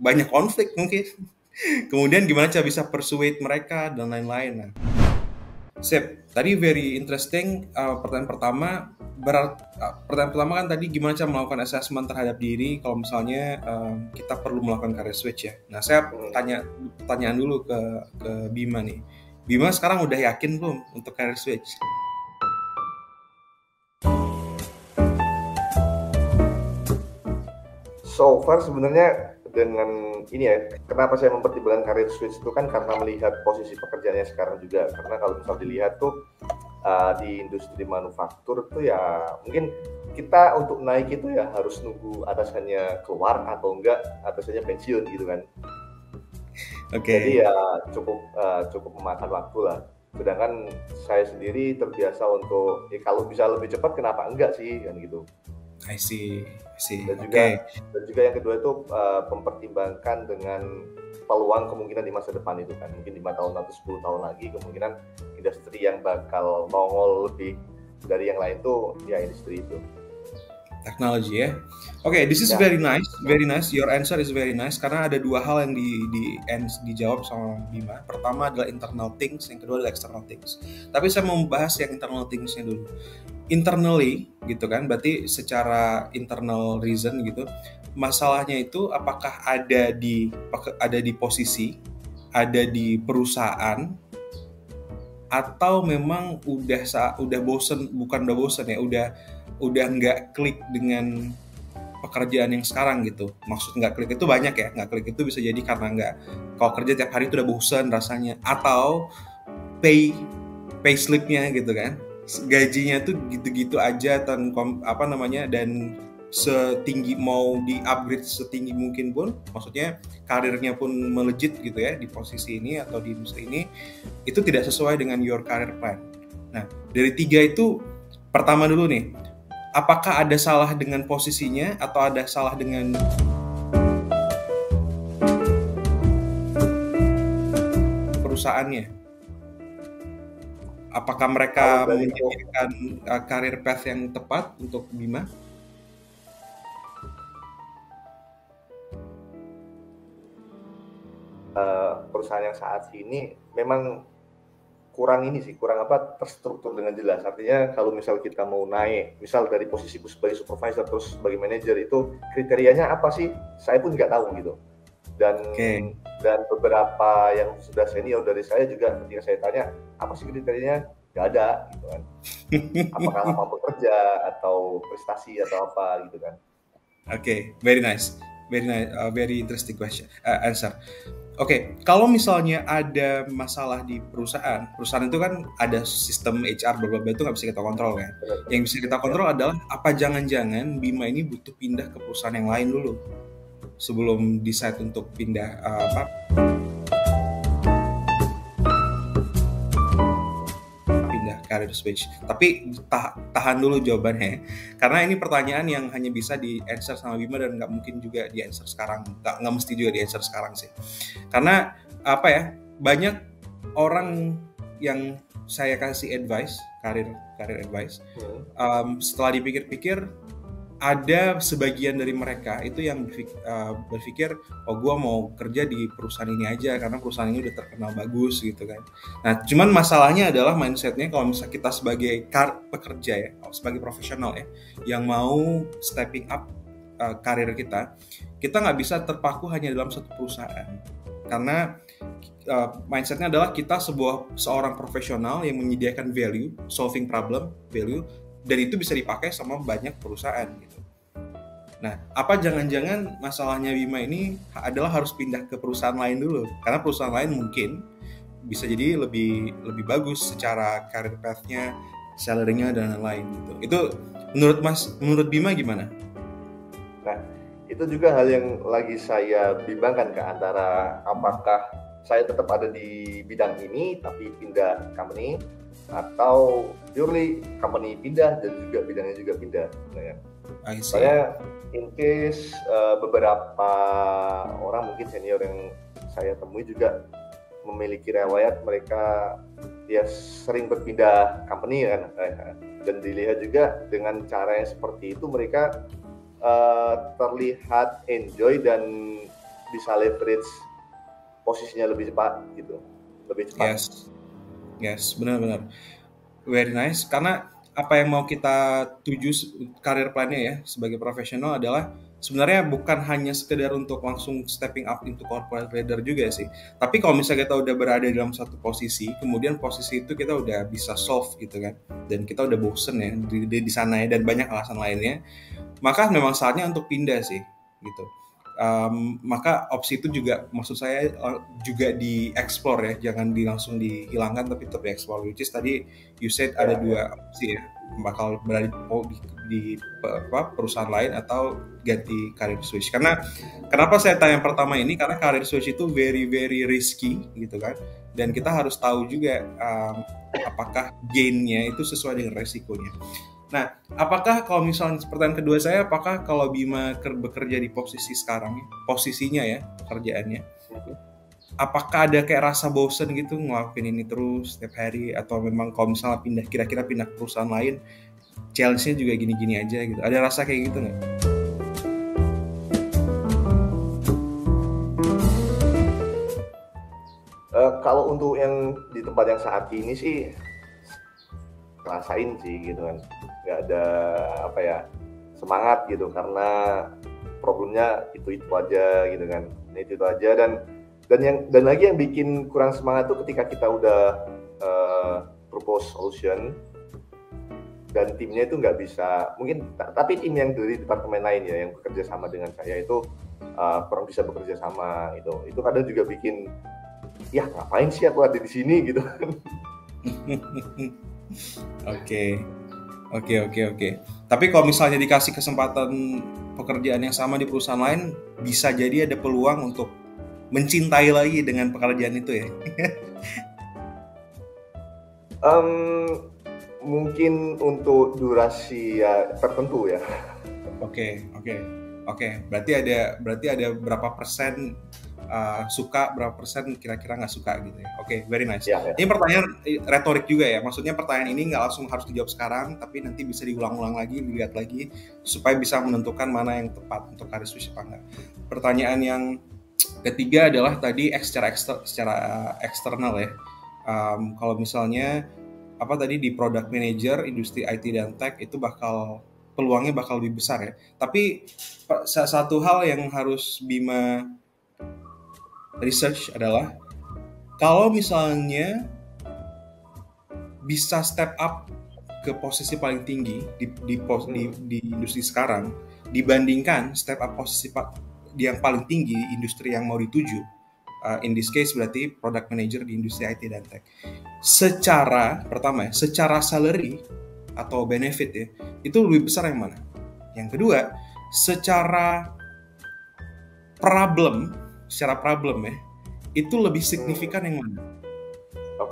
banyak konflik mungkin. Kemudian gimana cara bisa persuade mereka dan lain-lain. Nah, sip. Tadi very interesting. Pertanyaan pertama kan tadi gimana cara melakukan assessment terhadap diri kalau misalnya kita perlu melakukan career switch ya. Nah, saya tanya pertanyaan dulu ke Bima nih. Bima sekarang udah yakin belum untuk career switch? So far sebenarnya dengan ini ya, kenapa saya mempertimbangkan career switch itu kan karena melihat posisi pekerjaannya sekarang juga. Karena kalau misal dilihat tuh di industri manufaktur tuh ya mungkin kita untuk naik itu ya harus nunggu atasannya keluar atau enggak atasannya pensiun gitu kan. Jadi ya cukup memakan waktu lah. Sedangkan saya sendiri terbiasa untuk kalau bisa lebih cepat kenapa enggak sih kan gitu. I see. Dan juga yang kedua itu mempertimbangkan dengan peluang kemungkinan di masa depan itu kan, mungkin 5 tahun atau 10 tahun lagi kemungkinan industri yang bakal nongol lebih dari yang lain tuh ya industri itu. Teknologi ya. This is very nice. Your answer is very nice karena ada dua hal yang dijawab sama Bima. Pertama adalah internal things, yang kedua adalah external things. Tapi saya mau membahas yang internal things-nya dulu. Internally gitu kan, berarti secara internal reason gitu. Masalahnya itu apakah ada di posisi, ada di perusahaan, atau memang udah bosen, bukan udah bosen ya, udah nggak klik dengan pekerjaan yang sekarang gitu. Maksud nggak klik itu banyak ya, nggak klik itu bisa jadi karena kalau kerja tiap hari itu udah bosen rasanya, atau pay slipnya gitu kan, gajinya tuh gitu-gitu aja dan setinggi mau di upgrade setinggi mungkin pun, maksudnya karirnya pun melejit gitu ya di posisi ini atau di industri ini, itu tidak sesuai dengan your career plan. Nah, dari tiga itu, pertama dulu nih, apakah ada salah dengan posisinya atau ada salah dengan perusahaannya? Apakah mereka menyediakan career path yang tepat untuk Bima? Perusahaan yang saat ini memang kurang terstruktur dengan jelas. Artinya kalau misal kita mau naik, misal dari posisi sebagai supervisor terus sebagai manajer, itu kriterianya apa sih? Saya pun nggak tahu gitu. Dan beberapa yang sudah senior dari saya juga ketika saya tanya apa sih kriterianya, nggak ada gitu kan. Apakah lama bekerja atau prestasi atau apa gitu kan. Very nice, very interesting question, answer. Kalau misalnya ada masalah di perusahaan itu kan ada sistem HR beberapa itu nggak bisa kita kontrol kan. Yang bisa kita kontrol adalah apa jangan-jangan Bima ini butuh pindah ke perusahaan yang lain dulu sebelum decide untuk pindah career switch. Tapi tahan dulu jawabannya, karena ini pertanyaan yang hanya bisa di answer sama Bima dan nggak mungkin juga di answer sekarang, nggak mesti juga di answer sekarang sih. Karena banyak orang yang saya kasih advice, career advice, setelah dipikir-pikir, ada sebagian dari mereka itu yang berpikir, gue mau kerja di perusahaan ini aja karena perusahaan ini udah terkenal bagus gitu kan. Nah, cuman masalahnya adalah mindsetnya kalau misalnya kita sebagai pekerja ya, sebagai profesional ya, yang mau stepping up karir kita nggak bisa terpaku hanya dalam satu perusahaan. Karena mindsetnya adalah kita seorang profesional yang menyediakan value, solving problem, value, dan itu bisa dipakai sama banyak perusahaan gitu. Nah, apa jangan-jangan masalahnya Bima ini adalah harus pindah ke perusahaan lain dulu? Karena perusahaan lain mungkin bisa jadi lebih bagus secara career path-nya, salary-nya dan lain-lain gitu. Itu menurut Bima gimana? Nah, itu juga hal yang lagi saya bimbangkan ke antara apakah saya tetap ada di bidang ini tapi pindah company, atau purely company pindah dan juga bidangnya juga pindah. Saya in case beberapa orang mungkin senior yang saya temui juga memiliki riwayat mereka dia sering berpindah company kan, dan dilihat juga dengan cara yang seperti itu mereka terlihat enjoy dan bisa leverage posisinya lebih cepat gitu, lebih cepat. Yes, benar-benar. Very nice. Karena apa yang mau kita tuju karir plannya ya sebagai profesional adalah sebenarnya bukan hanya sekedar untuk langsung stepping up into corporate leader juga sih. Tapi kalau misalnya kita udah berada dalam satu posisi, kemudian posisi itu kita udah bisa solve gitu kan, dan kita udah bosen ya di sana ya, dan banyak alasan lainnya, maka memang saatnya untuk pindah sih gitu. Maka opsi itu juga maksud saya juga dieksplor ya, jangan langsung dihilangkan tapi tetap dieksplor, which is tadi you said ada dua opsi ya, bakal berada di perusahaan lain atau ganti career switch. Karena kenapa saya tanya yang pertama ini, karena career switch itu very very risky gitu kan, dan kita harus tahu juga apakah gain-nya itu sesuai dengan resikonya. Nah, apakah kalau misalnya pertanyaan kedua saya, apakah kalau Bima bekerja di posisi sekarang, posisinya ya, pekerjaannya, apakah ada kayak rasa bosen gitu ngelakuin ini terus setiap hari, atau memang kalau misalnya kira-kira pindah ke perusahaan lain, challenge-nya juga gini-gini aja gitu, ada rasa kayak gitu nggak? Kalau untuk yang di tempat yang saat ini sih rasain sih gitu kan, nggak ada apa ya, semangat gitu, karena problemnya itu aja gitu kan, itu aja. Dan lagi yang bikin kurang semangat tuh ketika kita udah propose solution dan timnya itu nggak bisa, mungkin tapi tim yang dari departemen lain ya yang bekerja sama dengan saya itu kurang bisa bekerja sama, itu kadang juga bikin ya ngapain sih aku ada di sini gitu. Oke. Tapi kalau misalnya dikasih kesempatan pekerjaan yang sama di perusahaan lain, bisa jadi ada peluang untuk mencintai lagi dengan pekerjaan itu ya? Mungkin untuk durasi ya tertentu ya. Oke. Berarti ada berapa persen suka, berapa persen kira-kira nggak suka gitu ya. Oke, very nice. Ya. Ini pertanyaan retorik juga ya. Maksudnya pertanyaan ini nggak langsung harus dijawab sekarang, tapi nanti bisa diulang-ulang lagi, dilihat lagi, supaya bisa menentukan mana yang tepat untuk career switch apa enggak. Pertanyaan yang ketiga adalah tadi secara eksternal ya. Kalau misalnya apa tadi di product manager industri IT dan tech itu peluangnya bakal lebih besar ya. Tapi satu hal yang harus Bima research adalah kalau misalnya bisa step up ke posisi paling tinggi di industri sekarang dibandingkan step up posisi yang paling tinggi di industri yang mau dituju, in this case berarti product manager di industri IT dan tech, secara salary atau benefit ya, itu lebih besar yang mana? Yang kedua, secara problem ya, itu lebih signifikan yang mana?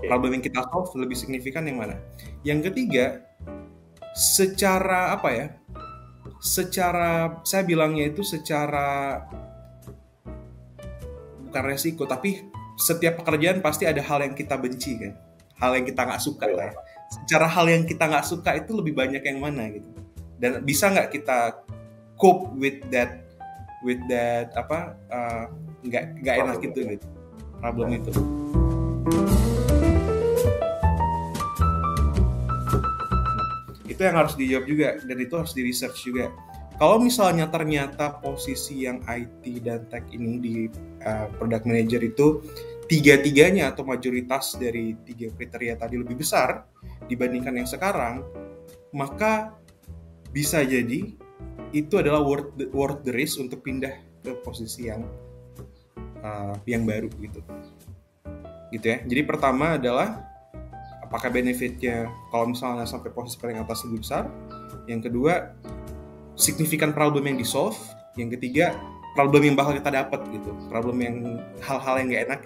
Problem yang kita solve lebih signifikan yang mana? Yang ketiga, secara apa ya? Secara, saya bilangnya itu secara bukan resiko, tapi setiap pekerjaan pasti ada hal yang kita benci kan, hal yang kita nggak suka lah. Secara hal yang kita nggak suka itu lebih banyak yang mana gitu? Dan bisa nggak kita cope with that nggak enak gitu problem itu. Itu yang harus dijawab juga, dan itu harus di research juga. Kalau misalnya ternyata posisi yang IT dan tech ini di product manager itu tiga-tiganya atau mayoritas dari 3 kriteria tadi lebih besar dibandingkan yang sekarang, maka bisa jadi itu adalah worth the risk untuk pindah ke posisi yang baru gitu ya. Jadi pertama adalah apakah benefitnya kalau misalnya sampai posisi paling atas lebih besar. Yang kedua, signifikan problem yang di-solve. Yang ketiga, problem yang bakal kita dapat gitu. Problem yang hal-hal yang nggak enak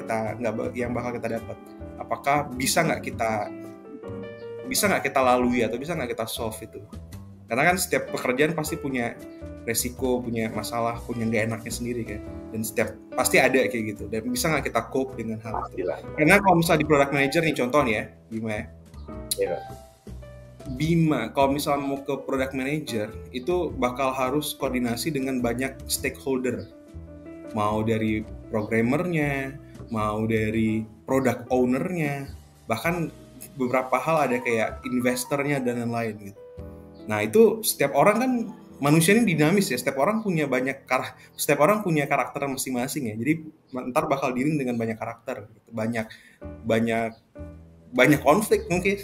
yang bakal kita dapat. Apakah bisa nggak kita lalui atau bisa nggak kita solve itu? Karena kan setiap pekerjaan pasti punya resiko, punya masalah, punya nggak enaknya sendiri kan. Dan pasti ada kayak gitu. Dan bisa nggak kita cope dengan hal itu? Karena kalau misalnya di product manager nih, contoh nih ya, Bima ya. Iya. Bima, kalau misalnya mau ke product manager, itu bakal harus koordinasi dengan banyak stakeholder. mau dari programmernya, mau dari product ownernya, bahkan beberapa hal ada kayak investornya dan lain-lain gitu. Nah itu setiap orang kan manusia ini dinamis ya, setiap orang punya karakter masing-masing ya. Jadi ntar bakal dealing dengan banyak karakter, gitu. banyak banyak konflik mungkin.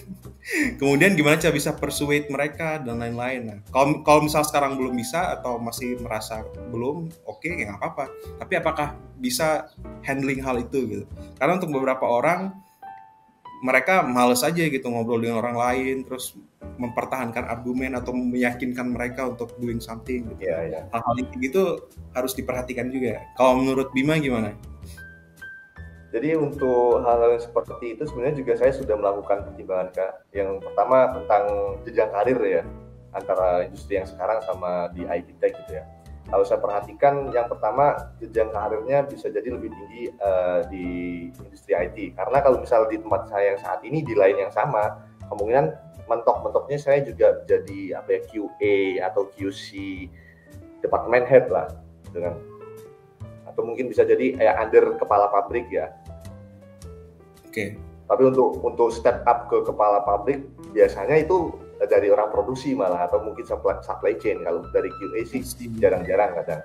Kemudian gimana cara bisa persuade mereka dan lain-lain. Nah, kalau misal sekarang belum bisa atau masih merasa belum, oke, ya nggak apa-apa. Tapi apakah bisa handling hal itu gitu? Karena untuk beberapa orang mereka males aja gitu ngobrol dengan orang lain, terus mempertahankan argumen atau meyakinkan mereka untuk doing something gitu. Iya. Hal-hal gitu harus diperhatikan juga. Kalau menurut Bima gimana? Jadi untuk hal-hal yang seperti itu sebenarnya juga saya sudah melakukan pertimbangan, Kak. Yang pertama tentang jenjang karir ya, antara industri yang sekarang sama di IT Tech gitu ya. Kalau saya perhatikan, yang pertama jenjang karirnya bisa jadi lebih tinggi di industri IT. Karena kalau misal di tempat saya yang saat ini di lain yang sama, kemungkinan mentok-mentoknya saya juga jadi QA atau QC department head lah, gitu kan. Atau mungkin bisa jadi under kepala pabrik ya. Oke. Tapi untuk step up ke kepala pabrik biasanya itu dari orang produksi malah, atau mungkin supply chain. Kalau dari QA sih jarang-jarang kadang.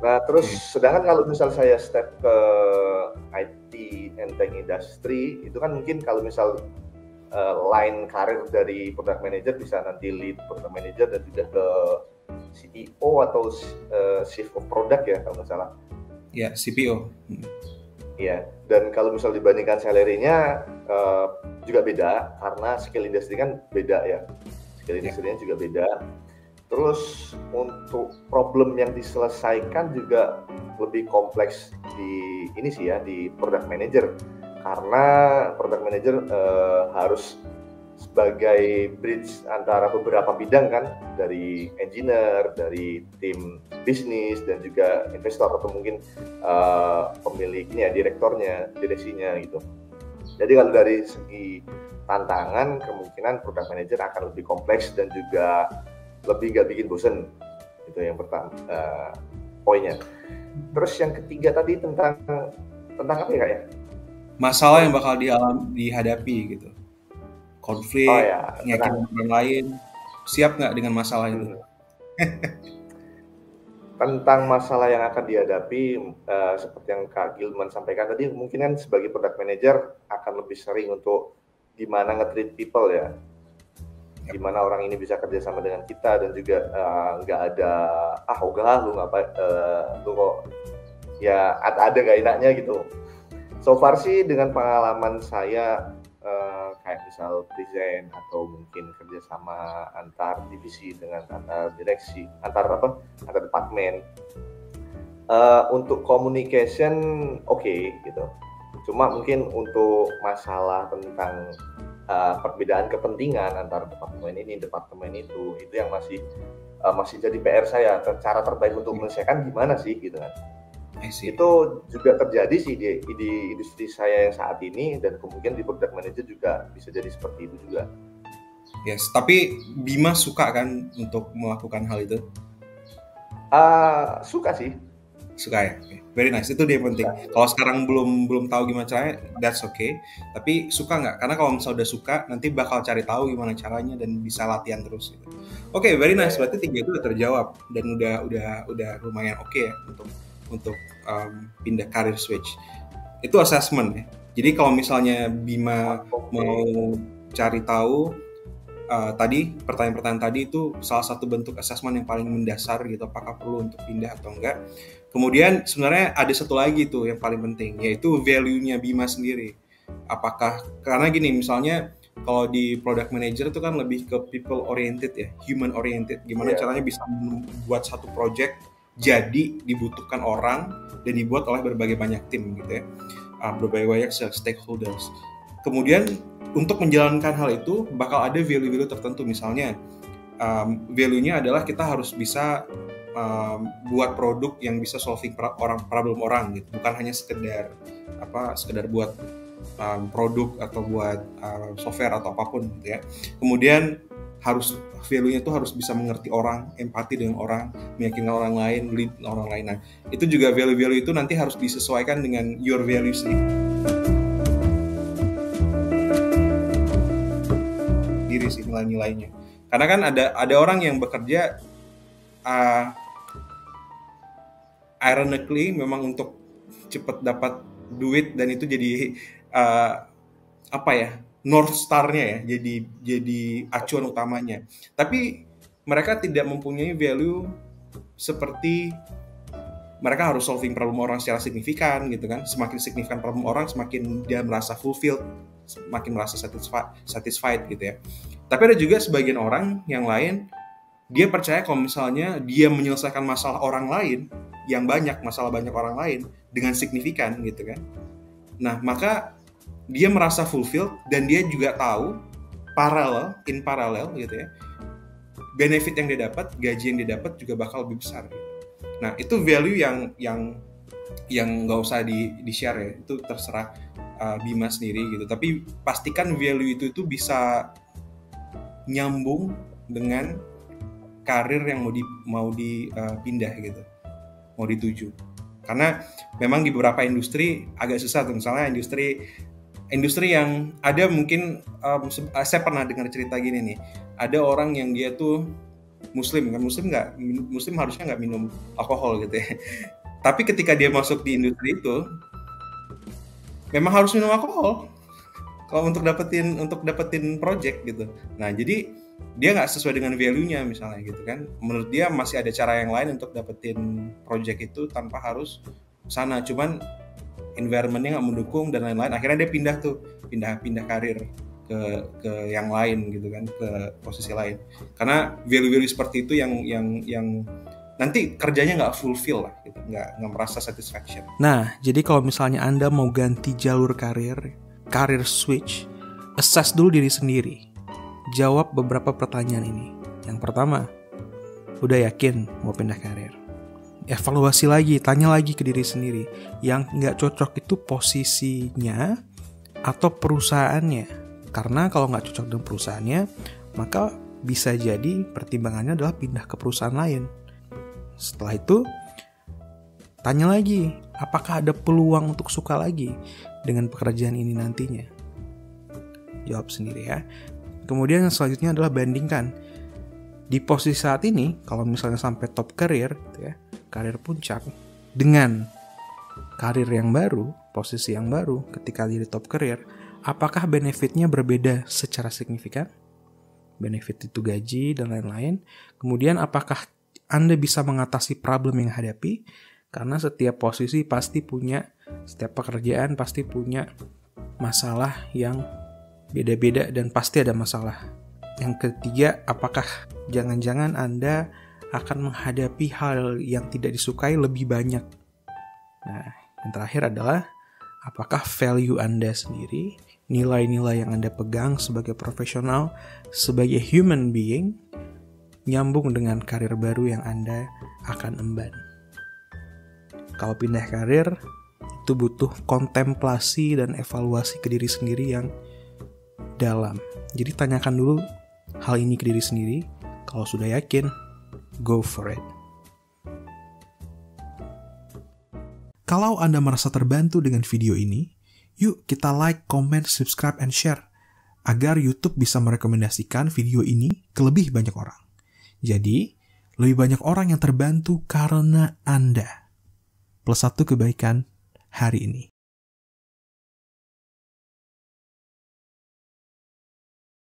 Nah terus sedangkan kalau misal saya step ke IT and tech industry, itu kan mungkin kalau misal line karir dari product manager bisa nanti lead product manager dan juga ke CTO atau chief of product ya kalau nggak salah. Ya, CPO. Iya, dan kalau misal dibandingkan salary-nya juga beda karena skill industri kan beda ya. Skill industri-nya juga beda. Terus untuk problem yang diselesaikan juga lebih kompleks di ini sih ya, di product manager. Karena product manager harus sebagai bridge antara beberapa bidang kan, dari engineer, dari tim bisnis dan juga investor atau mungkin pemiliknya, direktornya, direksinya gitu. Jadi kalau dari segi tantangan, kemungkinan product manager akan lebih kompleks dan juga lebih gak bikin bosen. Itu yang pertama poinnya. Terus yang ketiga tadi tentang apa ya Kak ya? Masalah yang bakal dihadapi gitu. Konflik, nyakitin orang lain, siap nggak dengan masalah itu? Tentang masalah yang akan dihadapi, seperti yang Kak Gilman sampaikan tadi, mungkin kan sebagai product manager akan lebih sering untuk gimana nge-treat people ya, gimana orang ini bisa kerja sama dengan kita dan juga nggak ada ogah lu ngapain, lu kok ya ada gak enaknya gitu. So far sih dengan pengalaman saya kayak misal present atau mungkin kerjasama antar divisi dengan antar direksi, antar departemen, untuk communication oke, gitu. Cuma mungkin untuk masalah tentang perbedaan kepentingan antar departemen ini, departemen itu yang masih jadi PR saya. Cara terbaik untuk menyelesaikan gimana sih gitu kan. Itu juga terjadi sih di industri saya yang saat ini, dan kemungkinan di product manager juga bisa jadi seperti itu juga. Yes, tapi Bima suka kan untuk melakukan hal itu? Suka sih. Suka ya? Okay. Very nice, itu dia penting. Kalau sekarang belum tahu gimana caranya, that's okay. Tapi suka nggak? Karena kalau misalnya udah suka, nanti bakal cari tahu gimana caranya dan bisa latihan terus. Gitu. Oke, very nice. Berarti 3 itu udah terjawab dan udah lumayan oke ya untuk pindah career switch. Itu assessment ya. Jadi kalau misalnya Bima mau cari tahu tadi pertanyaan-pertanyaan tadi itu salah satu bentuk assessment yang paling mendasar gitu, apakah perlu untuk pindah atau enggak. Kemudian sebenarnya ada satu lagi tuh yang paling penting, yaitu value-nya Bima sendiri. Apakah, karena gini misalnya kalau di product manager itu kan lebih ke people oriented ya, human oriented. Gimana caranya bisa membuat satu project jadi dibutuhkan orang dan dibuat oleh berbagai banyak tim gitu ya, berbagai banyak stakeholders. Kemudian untuk menjalankan hal itu bakal ada value-value tertentu, misalnya value-nya adalah kita harus bisa buat produk yang bisa solving problem orang gitu, bukan hanya sekedar buat produk atau buat software atau apapun gitu ya. Kemudian harus value-nya tuh harus bisa mengerti orang, empati dengan orang, meyakinkan orang lain, lead orang lain. Nah, itu juga value-value itu nanti harus disesuaikan dengan your values diri sih, nilai-nilainya. Karena kan ada orang yang bekerja ironically memang untuk cepat dapat duit, dan itu jadi North Star-nya ya, jadi acuan utamanya. Tapi mereka tidak mempunyai value seperti mereka harus solving problem orang secara signifikan gitu kan. Semakin signifikan problem orang, semakin dia merasa fulfilled, semakin merasa satisfied gitu ya. Tapi ada juga sebagian orang yang lain, dia percaya kalau misalnya dia menyelesaikan masalah orang lain yang banyak, masalah banyak orang lain dengan signifikan gitu kan. Nah, maka dia merasa fulfilled, dan dia juga tahu in parallel gitu ya, benefit yang dia dapat, gaji yang dia dapat juga bakal lebih besar gitu. Nah, itu value yang nggak usah di share ya, itu terserah Bima sendiri gitu. Tapi pastikan value itu bisa nyambung dengan karir yang mau dipindah gitu, mau dituju. Karena memang di beberapa industri agak susah tuh, misalnya industri yang ada mungkin saya pernah dengar cerita gini nih, ada orang yang dia tuh muslim harusnya nggak minum alkohol gitu ya, tapi ketika dia masuk di industri itu memang harus minum alkohol kalau untuk dapetin project gitu. Nah, jadi dia nggak sesuai dengan value-nya misalnya gitu kan, menurut dia masih ada cara yang lain untuk dapetin project itu tanpa harus sana, cuman environment-nya nggak mendukung dan lain-lain. Akhirnya dia pindah karir ke yang lain gitu kan, ke posisi lain. Karena value-value seperti itu yang nanti kerjanya nggak fulfill lah gitu, nggak merasa satisfaction. Nah, jadi kalau misalnya Anda mau ganti jalur karir switch, assess dulu diri sendiri. Jawab beberapa pertanyaan ini. Yang pertama, udah yakin mau pindah karir? Evaluasi lagi, tanya lagi ke diri sendiri. Yang nggak cocok itu posisinya atau perusahaannya. Karena kalau nggak cocok dengan perusahaannya, maka bisa jadi pertimbangannya adalah pindah ke perusahaan lain. Setelah itu, tanya lagi, apakah ada peluang untuk suka lagi dengan pekerjaan ini nantinya? Jawab sendiri ya. Kemudian yang selanjutnya adalah bandingkan. Di posisi saat ini, kalau misalnya sampai top career, gitu ya, karir puncak, dengan karir yang baru, posisi yang baru, ketika di top career, apakah benefitnya berbeda secara signifikan? Benefit itu gaji dan lain-lain. Kemudian apakah Anda bisa mengatasi problem yang hadapi? Karena setiap posisi pasti punya, setiap pekerjaan pasti punya masalah yang beda-beda dan pasti ada masalah. Yang ketiga, apakah jangan-jangan Anda akan menghadapi hal yang tidak disukai lebih banyak? Nah, yang terakhir adalah apakah value Anda sendiri, nilai-nilai yang Anda pegang sebagai profesional, sebagai human being, nyambung dengan karir baru yang Anda akan emban. Kalau pindah karir, itu butuh kontemplasi dan evaluasi ke diri sendiri yang dalam. Jadi tanyakan dulu hal ini ke diri sendiri. Kalau sudah yakin, go for it. Kalau Anda merasa terbantu dengan video ini, yuk kita like, comment, subscribe, and share agar YouTube bisa merekomendasikan video ini ke lebih banyak orang. Jadi, lebih banyak orang yang terbantu karena Anda. +1 kebaikan hari ini.